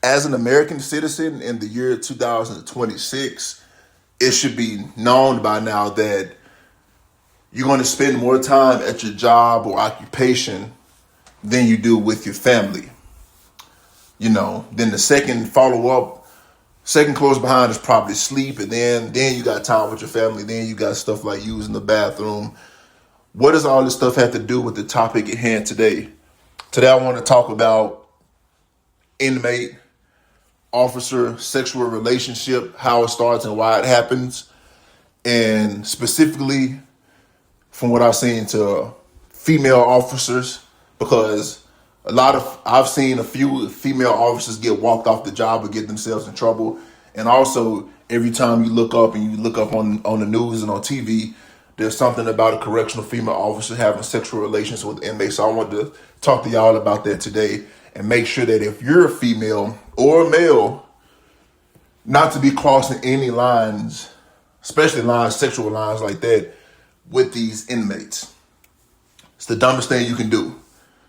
as an American citizen in the year 2026, it should be known by now that you're going to spend more time at your job or occupation than you do with your family. Then the second follow up, second close behind is probably sleep, and then you got time with your family. Then you got stuff like using the bathroom. What does all this stuff have to do with the topic at hand today? Today I want to talk about inmate officer sexual relationship, how it starts and why it happens, and specifically from what I've seen to female officers, because I've seen a few female officers get walked off the job or get themselves in trouble. And also every time you look up on the news and on TV, there's something about a correctional female officer having sexual relations with inmates. So I want to talk to y'all about that today and make sure that if you're a female or a male, not to be crossing any lines, especially sexual lines like that with these inmates. It's the dumbest thing you can do.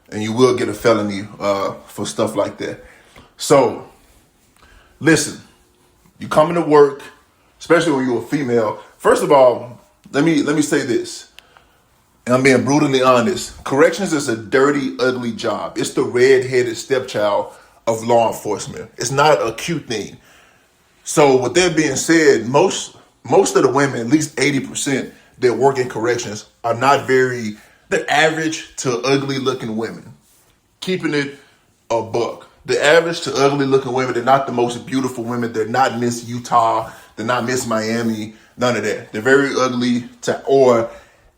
And you will get a felony for stuff like that. So, listen, you come into work, especially when you're a female. First of all, let me say this, and I'm being brutally honest. Corrections is a dirty, ugly job. It's the red-headed stepchild of law enforcement. It's not a cute thing. So, with that being said, most of the women, at least 80% that work in corrections, are not very. They're average to ugly looking women. Keeping it a buck. The average to ugly looking women, they're not the most beautiful women. They're not Miss Utah. They're not Miss Miami. None of that. They're very ugly or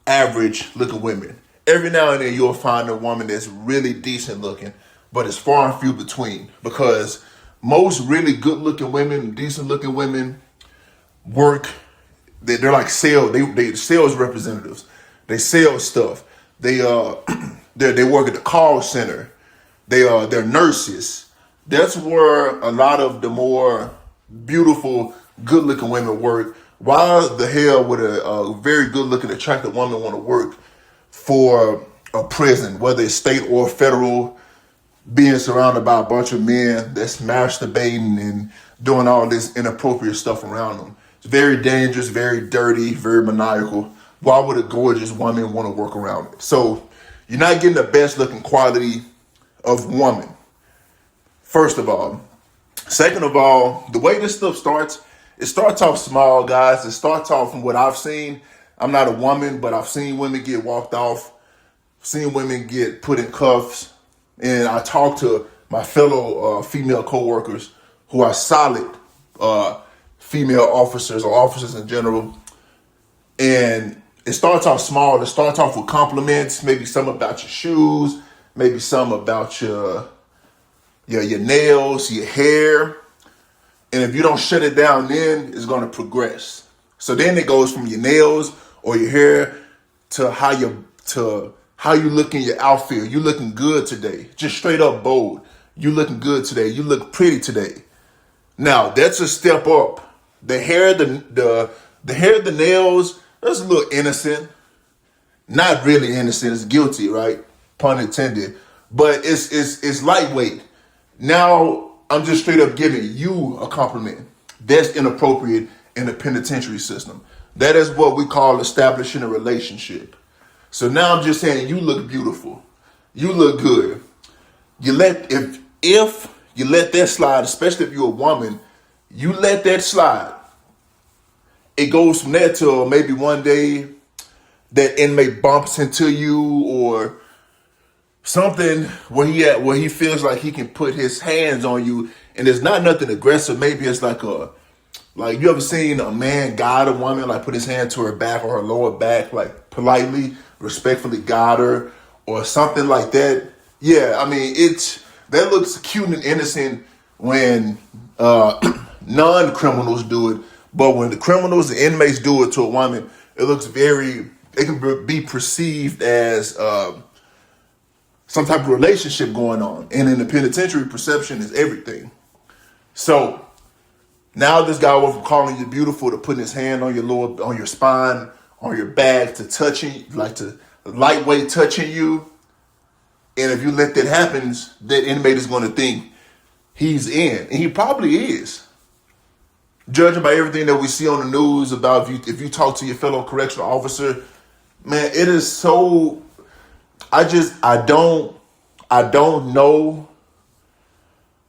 average looking women. Every now and then you'll find a woman that's really decent looking, but it's far and few between, because most really good looking women, decent looking women work. They're like they sales representatives. They sell stuff. They work at the call center. They're nurses. That's where a lot of the more beautiful, good-looking women work. Why the hell would a very good-looking, attractive woman want to work for a prison, whether it's state or federal, being surrounded by a bunch of men that's masturbating and doing all this inappropriate stuff around them? It's very dangerous, very dirty, very maniacal. Why would a gorgeous woman want to work around it? So you're not getting the best looking quality of woman, first of all. Second of all, the way this stuff starts, it starts off small, guys. It starts off from what I've seen. I'm not a woman, but I've seen women get walked off, seen women get put in cuffs. And I talk to my fellow female coworkers who are solid female officers or officers in general. And it starts off small. It starts off with compliments, maybe some about your shoes, maybe some about your nails, your hair. And if you don't shut it down, then it's going to progress. So then it goes from your nails or your hair to how you look in your outfit. You looking good today. Just straight up bold. You looking good today. You look pretty today. Now that's a step up. The hair, the nails, that's a little innocent. Not really innocent. It's guilty, right? Pun intended. But it's lightweight. Now I'm just straight up giving you a compliment. That's inappropriate in the penitentiary system. That is what we call establishing a relationship. So now I'm just saying you look beautiful. You look good. If you let that slide, especially if you're a woman, you let that slide. It goes from there till maybe one day that inmate bumps into you or something where he feels like he can put his hands on you, and it's not nothing aggressive. Maybe it's like you ever seen a man guide a woman, like put his hand to her back or her lower back, like politely, respectfully guide her or something like that. Yeah, I mean, that looks cute and innocent when non-criminals do it, but when the criminals and inmates do it to a woman, it can be perceived as some type of relationship going on. And in the penitentiary, perception is everything. So now this guy went from calling you beautiful to putting his hand on your spine, on your back, to touching, like to lightweight touching you. And if you let that happen, that inmate is going to think he's in, and he probably is. Judging by everything that we see on the news about if you talk to your fellow correctional officer, man, it is so. I don't know.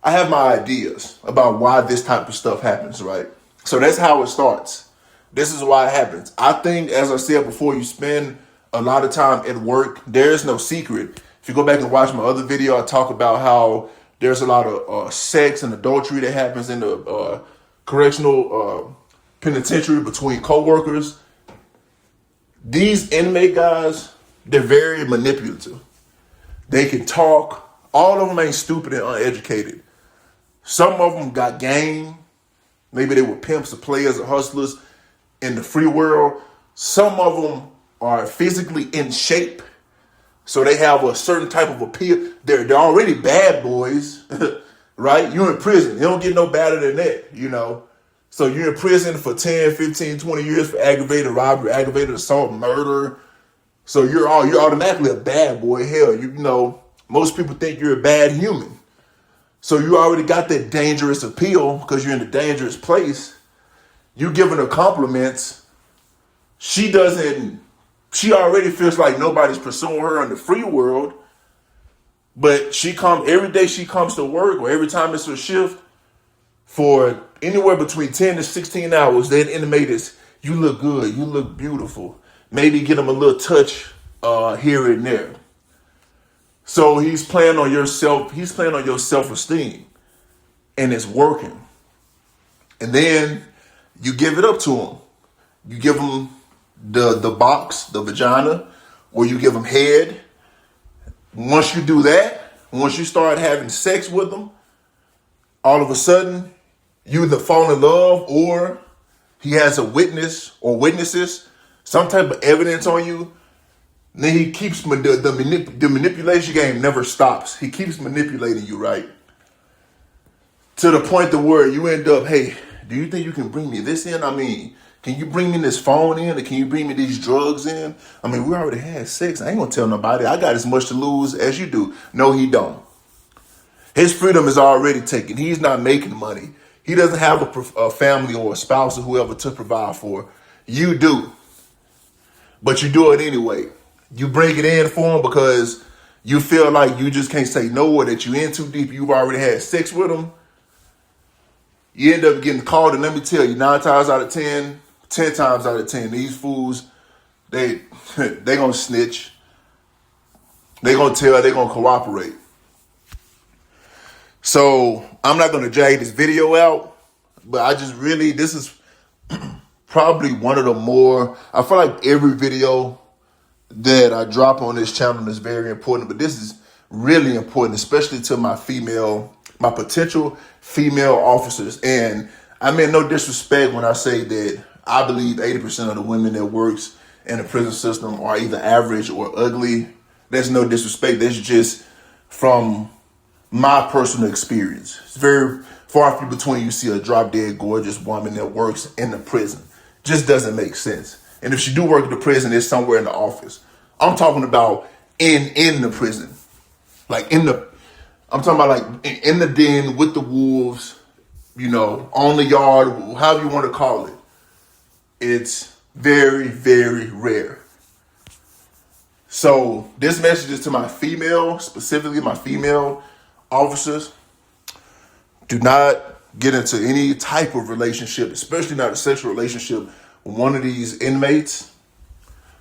I have my ideas about why this type of stuff happens, right? So that's how it starts. This is why it happens. I think, as I said before, you spend a lot of time at work. There is no secret. If you go back and watch my other video, I talk about how there's a lot of sex and adultery that happens in the correctional penitentiary between coworkers. These inmate guys, they're very manipulative. They can talk. All of them ain't stupid and uneducated. Some of them got game. Maybe they were pimps or players or hustlers in the free world. Some of them are physically in shape, so they have a certain type of appeal. They're already bad boys, right? You're in prison. You don't get no badder than that, you know. So you're in prison for 10, 15, 20 years for aggravated robbery, aggravated assault, murder. So you're automatically a bad boy. Hell, you know, most people think you're a bad human. So you already got that dangerous appeal because you're in a dangerous place. You giving her compliments. She already feels like nobody's pursuing her in the free world. But every day she comes to work, or every time it's her shift, for anywhere between 10 to 16 hours, that inmate is, you look good, you look beautiful. Maybe get them a little touch here and there. So he's playing on your self-esteem, and it's working. And then you give it up to him. You give him the box, the vagina, or you give him head. Once you do that, once you start having sex with them, all of a sudden, you either fall in love, or he has a witness or witnesses, some type of evidence on you. Then he keeps the manipulation game never stops. He keeps manipulating you, right? To the point to where you end up, hey, do you think you can bring me this in? I mean, can you bring me this phone in? Or can you bring me these drugs in? I mean, we already had sex. I ain't gonna tell nobody. I got as much to lose as you do. No, he don't. His freedom is already taken. He's not making money. He doesn't have a family or a spouse or whoever to provide for. You do. But you do it anyway. You bring it in for him because you feel like you just can't say no, or that you in too deep. You've already had sex with him. You end up getting called, and let me tell you, 9 times out of 10, 10 times out of 10, these fools, they gonna snitch. They gonna tell, they gonna cooperate. So I'm not gonna drag this video out, but this is probably one of the more, I feel like every video that I drop on this channel is very important, but this is really important, especially to my potential female officers. And I mean no disrespect when I say that I believe 80% of the women that works in the prison system are either average or ugly. There's no disrespect. That's just from my personal experience. It's very far between you see a drop dead gorgeous woman that works in the prison. Just doesn't make sense. And if she do work in the prison, it's somewhere in the office. I'm talking about in the prison. I'm talking about like in the den with the wolves, you know, on the yard, however you want to call it. It's very, very rare. So this message is to specifically my female officers. Do not get into any type of relationship, especially not a sexual relationship, with one of these inmates.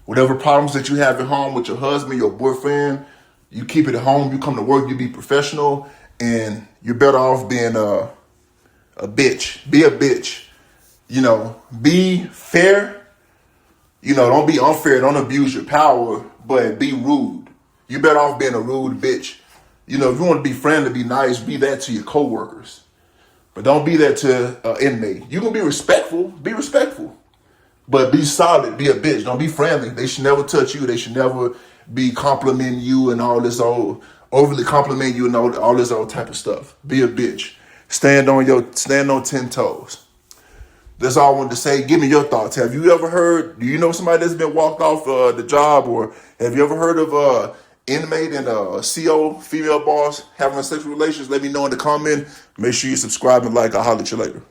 Whatever problems that you have at home with your husband, your boyfriend, you keep it at home. You come to work, you be professional, and you're better off being a bitch. Be a bitch. You know, be fair. You know, don't be unfair. Don't abuse your power, but be rude. You're better off being a rude bitch. You know, if you want to be friendly, be nice, be that to your coworkers. But don't be that to an inmate. You can be respectful. Be respectful. But be solid. Be a bitch. Don't be friendly. They should never touch you. They should never be complimenting you and all this overly compliment you and all this old type of stuff. Be a bitch. Stand on 10 toes. That's all I wanted to say. Give me your thoughts. Have you ever heard, do you know somebody that's been walked off the job, or have you ever heard of inmate and CO, female boss, having sexual relations, let me know in the comment. Make sure you subscribe and like. I'll holler at you later.